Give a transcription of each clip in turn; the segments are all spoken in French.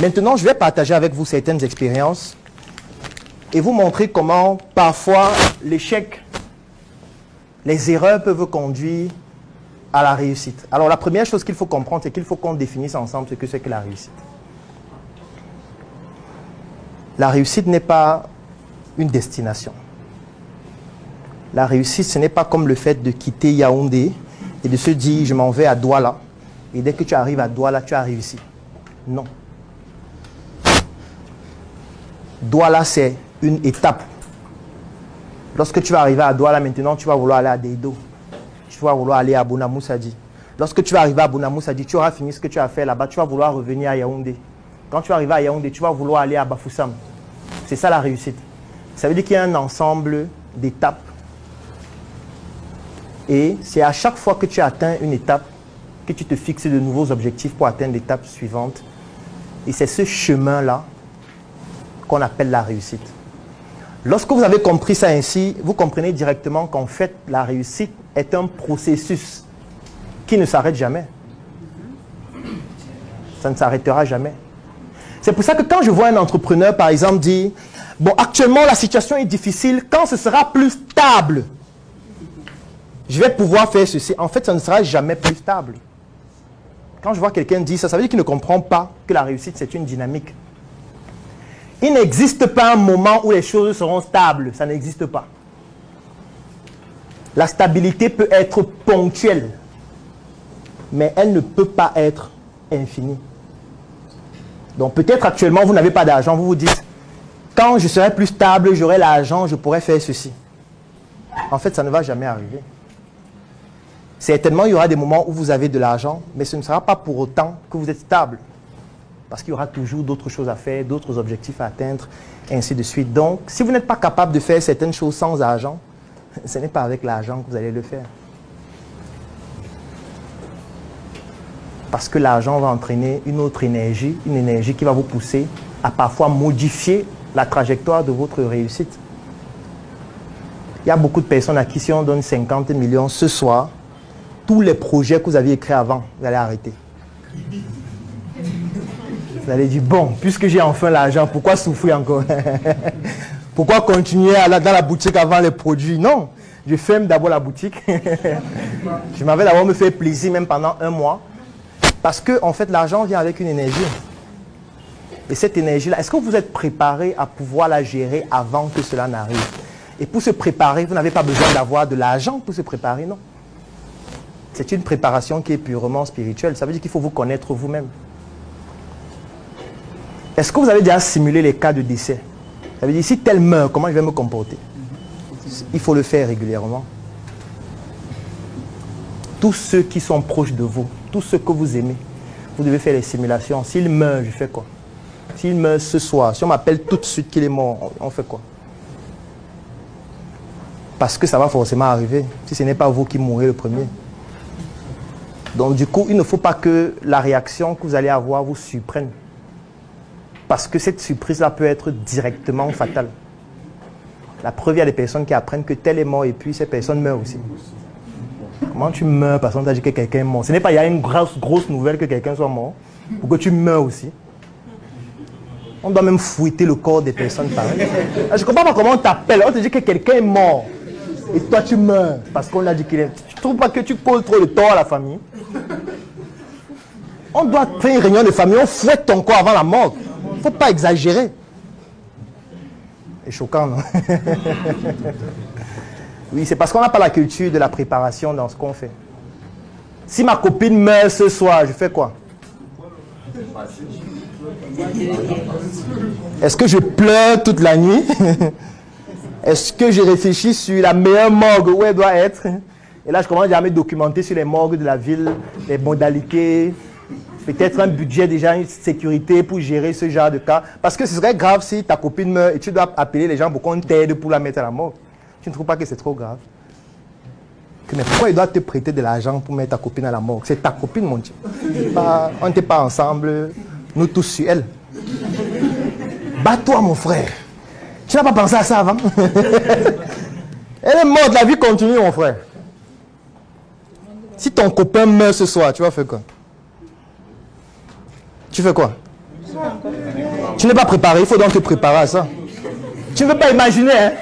Maintenant, je vais partager avec vous certaines expériences et vous montrer comment parfois l'échec, les erreurs peuvent conduire à la réussite. Alors la première chose qu'il faut comprendre, c'est qu'il faut qu'on définisse ensemble ce que c'est que la réussite. La réussite n'est pas une destination. La réussite, ce n'est pas comme le fait de quitter Yaoundé et de se dire je m'en vais à Douala et dès que tu arrives à Douala, tu as réussi. Non. Douala, c'est une étape. Lorsque tu vas arriver à Douala, maintenant, tu vas vouloir aller à Deido. Tu vas vouloir aller à Bouna-Moussadi. Lorsque tu vas arriver à Bouna-Moussadi, tu auras fini ce que tu as fait là-bas. Tu vas vouloir revenir à Yaoundé. Quand tu vas arriver à Yaoundé, tu vas vouloir aller à Bafoussam. C'est ça la réussite. Ça veut dire qu'il y a un ensemble d'étapes. Et c'est à chaque fois que tu atteins une étape que tu te fixes de nouveaux objectifs pour atteindre l'étape suivante. Et c'est ce chemin-là qu'on appelle la réussite. Lorsque vous avez compris ça ainsi, vous comprenez directement qu'en fait, la réussite est un processus qui ne s'arrête jamais. Ça ne s'arrêtera jamais. C'est pour ça que quand je vois un entrepreneur, par exemple, dire « Bon, actuellement, la situation est difficile. Quand ce sera plus stable, je vais pouvoir faire ceci. » En fait, ça ne sera jamais plus stable. Quand je vois quelqu'un dire ça, ça veut dire qu'il ne comprend pas que la réussite, c'est une dynamique. Il n'existe pas un moment où les choses seront stables. Ça n'existe pas. La stabilité peut être ponctuelle, mais elle ne peut pas être infinie. Donc peut-être actuellement, vous n'avez pas d'argent. Vous vous dites, quand je serai plus stable, j'aurai l'argent, je pourrai faire ceci. En fait, ça ne va jamais arriver. Certainement, il y aura des moments où vous avez de l'argent, mais ce ne sera pas pour autant que vous êtes stable. Parce qu'il y aura toujours d'autres choses à faire, d'autres objectifs à atteindre, et ainsi de suite. Donc, si vous n'êtes pas capable de faire certaines choses sans argent, ce n'est pas avec l'argent que vous allez le faire. Parce que l'argent va entraîner une autre énergie, une énergie qui va vous pousser à parfois modifier la trajectoire de votre réussite. Il y a beaucoup de personnes à qui si on donne 50 millions ce soir, tous les projets que vous aviez écrits avant, vous allez arrêter. Vous allez dire, bon, puisque j'ai enfin l'argent, pourquoi souffrir encore? Pourquoi continuer dans la boutique avant les produits? Non, je ferme d'abord la boutique. Je m'en vais d'abord me faire plaisir, même pendant un mois. Parce que, en fait, l'argent vient avec une énergie. Et cette énergie-là, est-ce que vous êtes préparé à pouvoir la gérer avant que cela n'arrive? Et pour se préparer, vous n'avez pas besoin d'avoir de l'argent pour se préparer, non. C'est une préparation qui est purement spirituelle. Ça veut dire qu'il faut vous connaître vous-même. Est-ce que vous avez déjà simulé les cas de décès? Ça veut dire, si tel meurt, comment je vais me comporter? Il faut le faire régulièrement. Tous ceux qui sont proches de vous, tous ceux que vous aimez, vous devez faire les simulations. S'il meurt, je fais quoi? S'il meurt ce soir, si on m'appelle tout de suite qu'il est mort, on fait quoi? Parce que ça va forcément arriver, si ce n'est pas vous qui mourrez le premier. Donc du coup, il ne faut pas que la réaction que vous allez avoir vous surprenne. Parce que cette surprise-là peut être directement fatale. La preuve, il y a des personnes qui apprennent que tel est mort et puis ces personnes meurent aussi. Comment tu meurs parce qu'on t'a dit que quelqu'un est mort? Ce n'est pas il y a une grosse nouvelle que quelqu'un soit mort pour que tu meurs aussi. On doit même fouetter le corps des personnes pareilles. Je ne comprends pas comment on t'appelle. On te dit que quelqu'un est mort et toi tu meurs parce qu'on a dit qu'il est... Je ne trouve pas que tu causes trop de tort à la famille. On doit faire une réunion de famille, on fouette ton corps avant la mort. Il ne faut pas exagérer. C'est choquant, non? Oui, c'est parce qu'on n'a pas la culture de la préparation dans ce qu'on fait. Si ma copine meurt ce soir, je fais quoi? Est-ce que je pleure toute la nuit? Est-ce que je réfléchis sur la meilleure morgue où elle doit être? Et là, je commence à me documenter sur les morgues de la ville, les modalités, peut-être un budget déjà, une sécurité pour gérer ce genre de cas. Parce que ce serait grave si ta copine meurt et tu dois appeler les gens pour qu'on t'aide pour la mettre à la morgue. Tu ne trouves pas que c'est trop grave? Mais pourquoi il doit te prêter de l'argent pour mettre ta copine à la morgue? C'est ta copine, mon Dieu. On n'était pas ensemble, nous tous sur elle. Bats-toi, mon frère. Tu n'as pas pensé à ça avant? Elle est morte, la vie continue, mon frère. Si ton copain meurt ce soir, tu vas faire quoi? Tu fais quoi? Tu n'es pas préparé, il faut donc te préparer à ça. Tu ne veux pas imaginer, hein?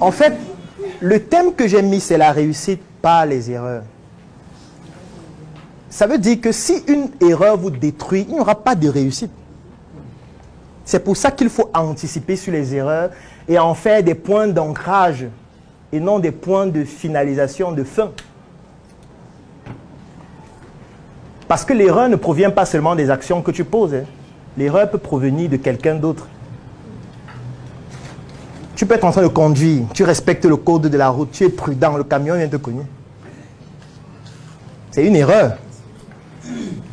En fait, le thème que j'ai mis, c'est la réussite, pas les erreurs. Ça veut dire que si une erreur vous détruit, il n'y aura pas de réussite. C'est pour ça qu'il faut anticiper sur les erreurs et en faire des points d'ancrage et non des points de finalisation, de fin. Parce que l'erreur ne provient pas seulement des actions que tu poses. Hein. L'erreur peut provenir de quelqu'un d'autre. Tu peux être en train de conduire, tu respectes le code de la route, tu es prudent, le camion vient te cogner. C'est une erreur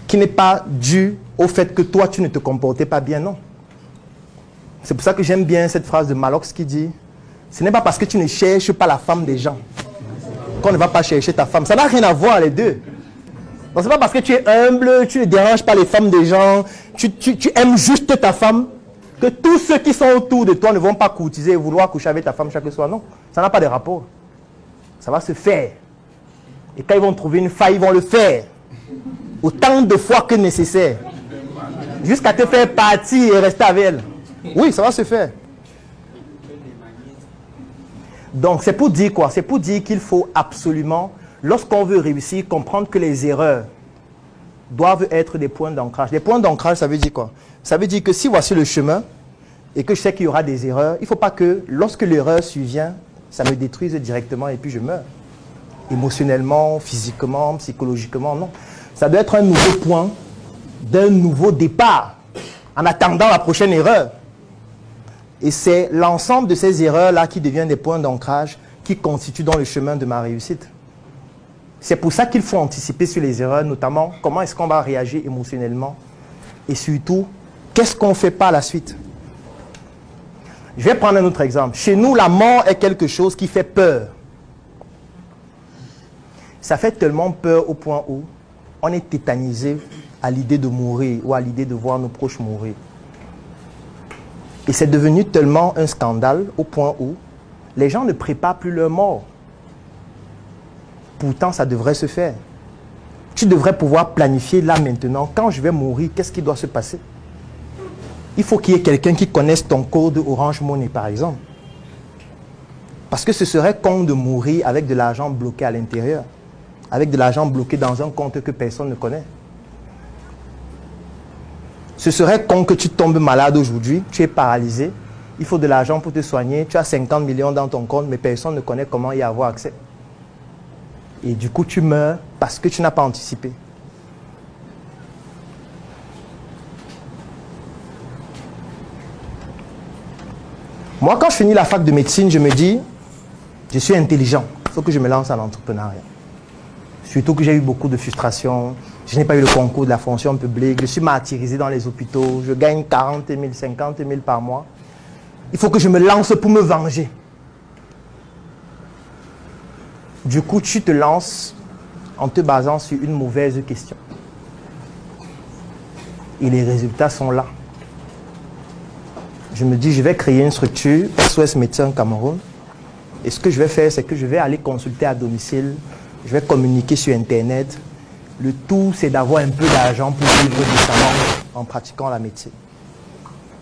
qui n'est pas due au fait que toi, tu ne te comportais pas bien, non. C'est pour ça que j'aime bien cette phrase de Malox qui dit « Ce n'est pas parce que tu ne cherches pas la femme des gens qu'on ne va pas chercher ta femme. » Ça n'a rien à voir les deux. Ce n'est pas parce que tu es humble, tu ne déranges pas les femmes des gens, tu aimes juste ta femme, que tous ceux qui sont autour de toi ne vont pas courtiser et vouloir coucher avec ta femme chaque soir. Non, ça n'a pas de rapport. Ça va se faire. Et quand ils vont trouver une faille, ils vont le faire. Autant de fois que nécessaire. Jusqu'à te faire partir et rester avec elle. Oui, ça va se faire. Donc, c'est pour dire quoi? C'est pour dire qu'il faut absolument, lorsqu'on veut réussir, comprendre que les erreurs doivent être des points d'ancrage. Les points d'ancrage, ça veut dire quoi? Ça veut dire que si voici le chemin et que je sais qu'il y aura des erreurs, il ne faut pas que lorsque l'erreur survient, ça me détruise directement et puis je meurs. Émotionnellement, physiquement, psychologiquement, non. Ça doit être un nouveau point d'un nouveau départ en attendant la prochaine erreur. Et c'est l'ensemble de ces erreurs-là qui deviennent des points d'ancrage qui constituent dans le chemin de ma réussite. C'est pour ça qu'il faut anticiper sur les erreurs, notamment comment est-ce qu'on va réagir émotionnellement et surtout, qu'est-ce qu'on ne fait pas à la suite. Je vais prendre un autre exemple. Chez nous, la mort est quelque chose qui fait peur. Ça fait tellement peur au point où on est tétanisé à l'idée de mourir ou à l'idée de voir nos proches mourir. Et c'est devenu tellement un scandale au point où les gens ne préparent plus leur mort. Pourtant, ça devrait se faire. Tu devrais pouvoir planifier là maintenant. Quand je vais mourir, qu'est-ce qui doit se passer? Il faut qu'il y ait quelqu'un qui connaisse ton code Orange Money, par exemple. Parce que ce serait con de mourir avec de l'argent bloqué à l'intérieur. Avec de l'argent bloqué dans un compte que personne ne connaît. Ce serait con que tu tombes malade aujourd'hui, tu es paralysé, il faut de l'argent pour te soigner, tu as 50 millions dans ton compte, mais personne ne connaît comment y avoir accès. Et du coup, tu meurs parce que tu n'as pas anticipé. Moi, quand je finis la fac de médecine, je me dis, je suis intelligent, il faut que je me lance en entrepreneuriat. Surtout que j'ai eu beaucoup de frustration. Je n'ai pas eu le concours de la fonction publique. Je suis martyrisé dans les hôpitaux. Je gagne 40 000, 50 000 par mois. Il faut que je me lance pour me venger. Du coup, tu te lances en te basant sur une mauvaise question. Et les résultats sont là. Je me dis, je vais créer une structure, SOS Médecins Cameroun. Et ce que je vais faire, c'est que je vais aller consulter à domicile. Je vais communiquer sur Internet. Le tout, c'est d'avoir un peu d'argent pour vivre décemment en pratiquant la médecine.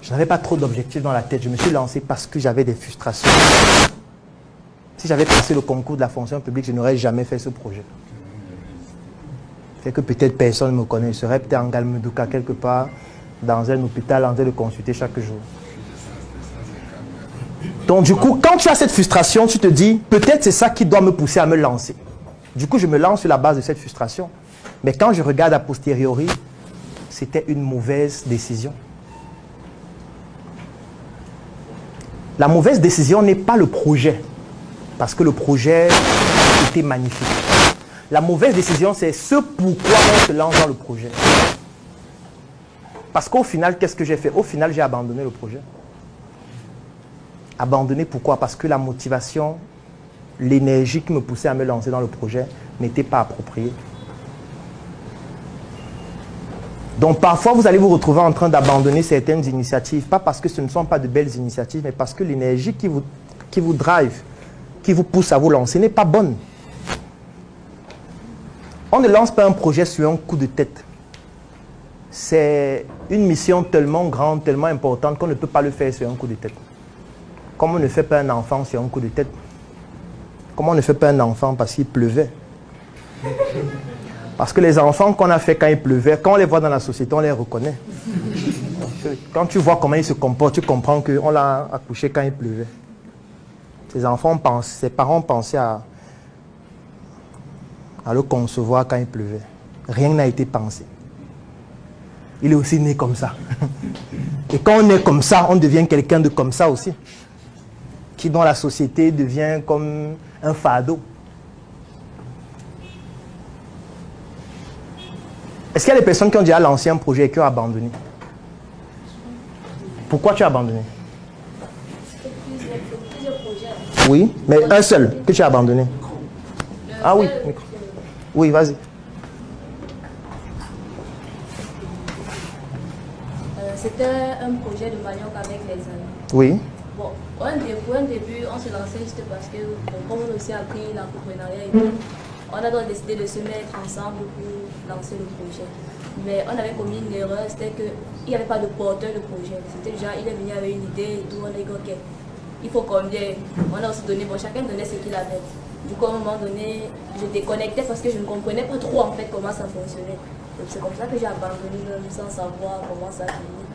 Je n'avais pas trop d'objectifs dans la tête. Je me suis lancé parce que j'avais des frustrations. Si j'avais passé le concours de la fonction publique, je n'aurais jamais fait ce projet. C'est que peut-être personne ne me connaît. Je serais peut-être en Galmedouka quelque part, dans un hôpital, en train de consulter chaque jour. Donc du coup, quand tu as cette frustration, tu te dis, peut-être c'est ça qui doit me pousser à me lancer. Du coup, je me lance sur la base de cette frustration. Mais quand je regarde a posteriori, c'était une mauvaise décision. La mauvaise décision n'est pas le projet, parce que le projet était magnifique. La mauvaise décision, c'est ce pourquoi on se lance dans le projet. Parce qu'au final, qu'est-ce que j'ai fait? Au final, j'ai abandonné le projet. Abandonné pourquoi? Parce que la motivation, l'énergie qui me poussait à me lancer dans le projet n'était pas appropriée. Donc parfois, vous allez vous retrouver en train d'abandonner certaines initiatives, pas parce que ce ne sont pas de belles initiatives, mais parce que l'énergie qui vous drive, qui vous pousse à vous lancer n'est pas bonne. On ne lance pas un projet sur un coup de tête. C'est une mission tellement grande, tellement importante qu'on ne peut pas le faire sur un coup de tête. Comme on ne fait pas un enfant sur un coup de tête. Comme on ne fait pas un enfant parce qu'il pleuvait. Parce que les enfants qu'on a fait quand il pleuvait, quand on les voit dans la société, on les reconnaît. Quand tu vois comment ils se comportent, tu comprends qu'on l'a accouché quand il pleuvait. Ses parents pensaient à le concevoir quand il pleuvait. Rien n'a été pensé. Il est aussi né comme ça. Et quand on est comme ça, on devient quelqu'un de comme ça aussi. Qui dans la société devient comme un fardeau. Est-ce qu'il y a des personnes qui ont déjà lancé un projet et qui ont abandonné? Pourquoi tu as abandonné? Plusieurs projets. Oui, mais un seul que tu as abandonné. Ah oui, micro. Oui, vas-y. C'était un projet de manioc avec les amis. Oui. Bon, pour un début, on se lançait juste parce que, bon, comme on aussi a appris l'entrepreneuriat et tout, on a donc décidé de se mettre ensemble pour lancer le projet. Mais on avait commis une erreur, c'était qu'il n'y avait pas de porteur de projet. C'était déjà, il est venu avec une idée et tout, on a dit ok, il faut combien? On a aussi donné, bon, chacun donnait ce qu'il avait. Du coup, à un moment donné, je déconnectais parce que je ne comprenais pas trop en fait comment ça fonctionnait. Donc c'est comme ça que j'ai abandonné même sans savoir comment ça finit.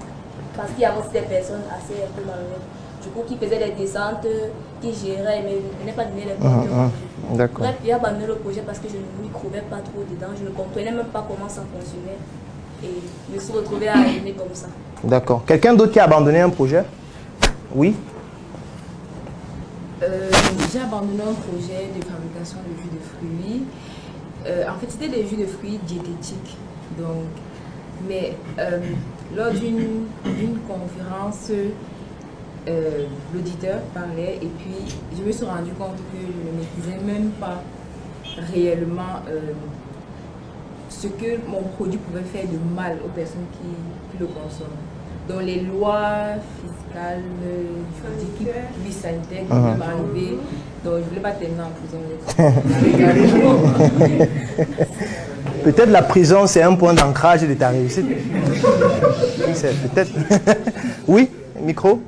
Parce qu'il y avait aussi des personnes assez un peu malhonnêtes. Du coup, qui faisaient les descentes, qui géraient, mais ne venaient pas donner les comptes. D'accord. Bref, j'ai abandonné le projet parce que je ne m'y trouvais pas trop dedans. Je ne comprenais même pas comment ça fonctionnait. Et je me suis retrouvée à aimer comme ça. D'accord. Quelqu'un d'autre qui a abandonné un projet? Oui. J'ai abandonné un projet de fabrication de jus de fruits. En fait, c'était des jus de fruits diététiques. Donc, mais lors d'une conférence, l'auditeur parlait et puis je me suis rendu compte que je ne maîtrisais même pas réellement ce que mon produit pouvait faire de mal aux personnes qui le consomment. Donc les lois fiscales, sanitaires qui peuvent arriver, donc je ne voulais pas terminer en prison. Peut-être la prison, c'est un point d'ancrage de ta réussite. Peut-être. Oui, micro.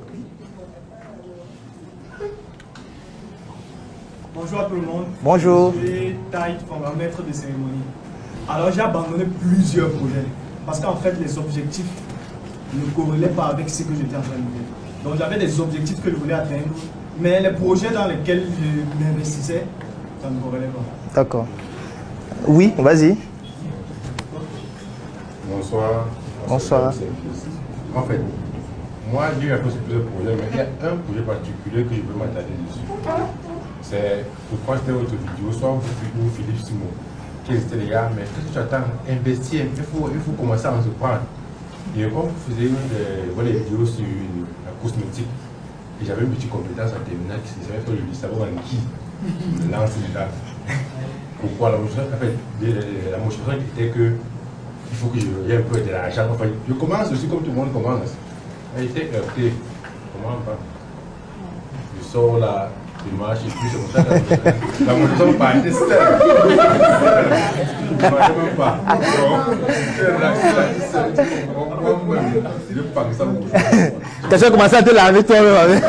Bonjour à tout le monde. Bonjour. Je suis Taït Fonga, maître de cérémonie. Alors j'ai abandonné plusieurs projets parce qu'en fait les objectifs ne corrélaient pas avec ce que j'étais en train de faire. Donc j'avais des objectifs que je voulais atteindre, mais les projets dans lesquels je m'investissais, ça ne corrélait pas. D'accord. Oui, vas-y. Bonsoir. Bonsoir. En fait, moi j'ai eu un peu sur plusieurs projets, mais il y a un projet particulier que je veux m'attarder dessus. C'est, je crois que c'était votre vidéo, soit vous Philippe Simon, qui était les gars, mais qu'est-ce que tu attends? Investir, il faut commencer à entreprendre. Et comme vous faisiez des vidéos sur la cosmétique, et j'avais une petite compétence en terminale qui savait faire le savoir en qui lance là. Pourquoi la motivation était que il faut que j'ai un peu de l'argent. Enfin, je commence aussi comme tout le monde commence. Elle était heurtée. Comment pas? Je sors là, je marche et puis c'est comme ça que la motivation partait seule. Je ne marchais même pas. Je pense ça beaucoup. Tu as commencé à te laver toi-même.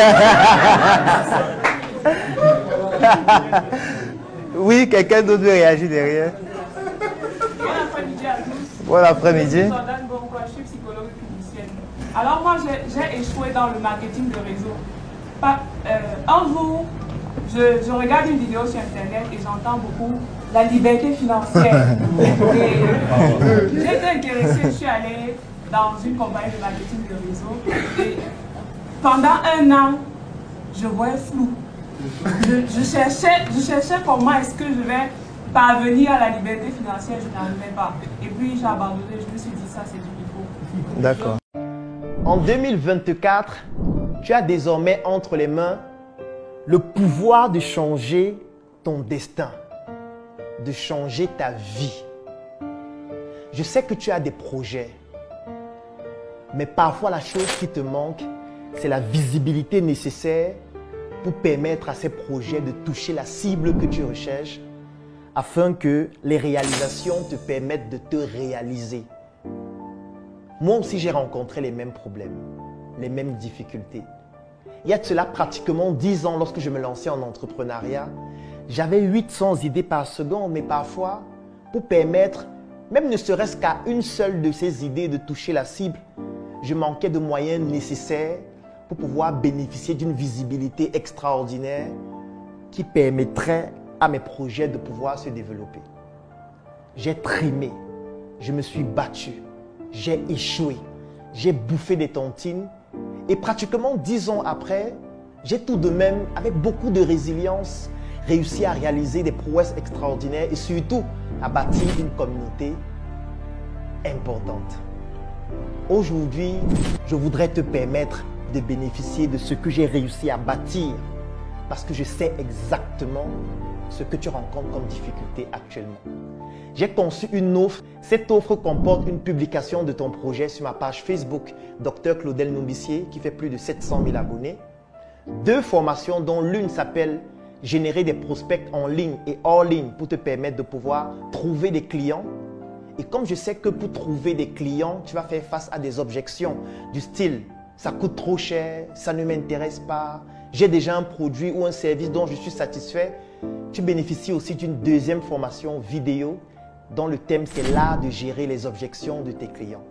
Oui, quelqu'un d'autre veut réagir derrière. Bon après-midi à tous. Bon après-midi. Je suis psychologue clinicienne. Alors moi, j'ai échoué dans le marketing de réseau. Un jour, je regarde une vidéo sur Internet et j'entends beaucoup la liberté financière. J'ai été intéressée, je suis allée dans une compagnie de marketing de réseau. Et pendant un an, je voyais flou. Je cherchais comment est-ce que je vais parvenir à la liberté financière, je n'arrivais pas. Et puis j'ai abandonné, je me suis dit ça c'est du niveau. D'accord. En 2024, tu as désormais entre les mains le pouvoir de changer ton destin, de changer ta vie. Je sais que tu as des projets, mais parfois la chose qui te manque, c'est la visibilité nécessaire pour permettre à ces projets de toucher la cible que tu recherches afin que les réalisations te permettent de te réaliser. Moi aussi, j'ai rencontré les mêmes problèmes, les mêmes difficultés. Il y a de cela pratiquement 10 ans, lorsque je me lançais en entrepreneuriat, j'avais 800 idées par seconde, mais parfois, pour permettre, même ne serait-ce qu'à une seule de ces idées de toucher la cible, je manquais de moyens nécessaires pour pouvoir bénéficier d'une visibilité extraordinaire qui permettrait à mes projets de pouvoir se développer. J'ai trimé, je me suis battu, j'ai échoué, j'ai bouffé des tontines et pratiquement 10 ans après, j'ai tout de même, avec beaucoup de résilience, réussi à réaliser des prouesses extraordinaires et surtout à bâtir une communauté importante. Aujourd'hui, je voudrais te permettre de bénéficier de ce que j'ai réussi à bâtir parce que je sais exactement ce que tu rencontres comme difficulté actuellement. J'ai conçu une offre. Cette offre comporte une publication de ton projet sur ma page Facebook Dr Claudel Nombissier qui fait plus de 700 000 abonnés. 2 formations dont l'une s'appelle Générer des prospects en ligne et hors ligne pour te permettre de pouvoir trouver des clients. Et comme je sais que pour trouver des clients, tu vas faire face à des objections du style « ça coûte trop cher, ça ne m'intéresse pas, j'ai déjà un produit ou un service dont je suis satisfait », tu bénéficies aussi d'une 2e formation vidéo dont le thème c'est l'art de gérer les objections de tes clients.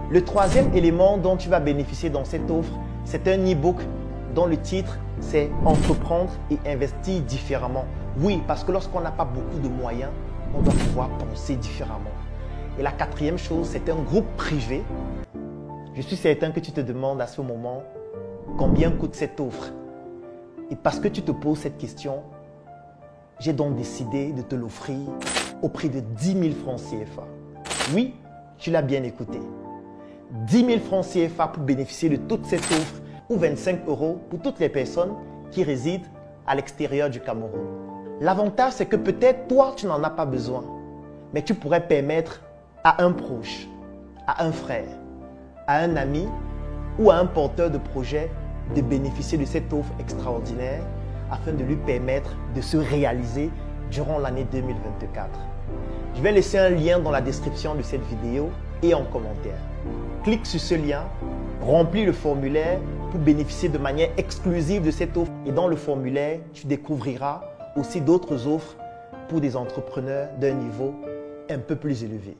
Le 3e élément dont tu vas bénéficier dans cette offre, c'est un e-book dont le titre c'est « Entreprendre et investir différemment ». Oui, parce que lorsqu'on n'a pas beaucoup de moyens, on doit pouvoir penser différemment. Et la 4e chose, c'est un groupe privé. Je suis certain que tu te demandes à ce moment combien coûte cette offre. Et parce que tu te poses cette question, j'ai donc décidé de te l'offrir au prix de 10 000 francs CFA. Oui, tu l'as bien écouté. 10 000 francs CFA pour bénéficier de toute cette offre ou 25 € pour toutes les personnes qui résident à l'extérieur du Cameroun. L'avantage, c'est que peut-être toi, tu n'en as pas besoin, mais tu pourrais permettre à un proche, à un frère, à un ami ou à un porteur de projet de bénéficier de cette offre extraordinaire afin de lui permettre de se réaliser durant l'année 2024. Je vais laisser un lien dans la description de cette vidéo et en commentaire. Clique sur ce lien, remplis le formulaire pour bénéficier de manière exclusive de cette offre et dans le formulaire, tu découvriras aussi d'autres offres pour des entrepreneurs d'un niveau un peu plus élevé.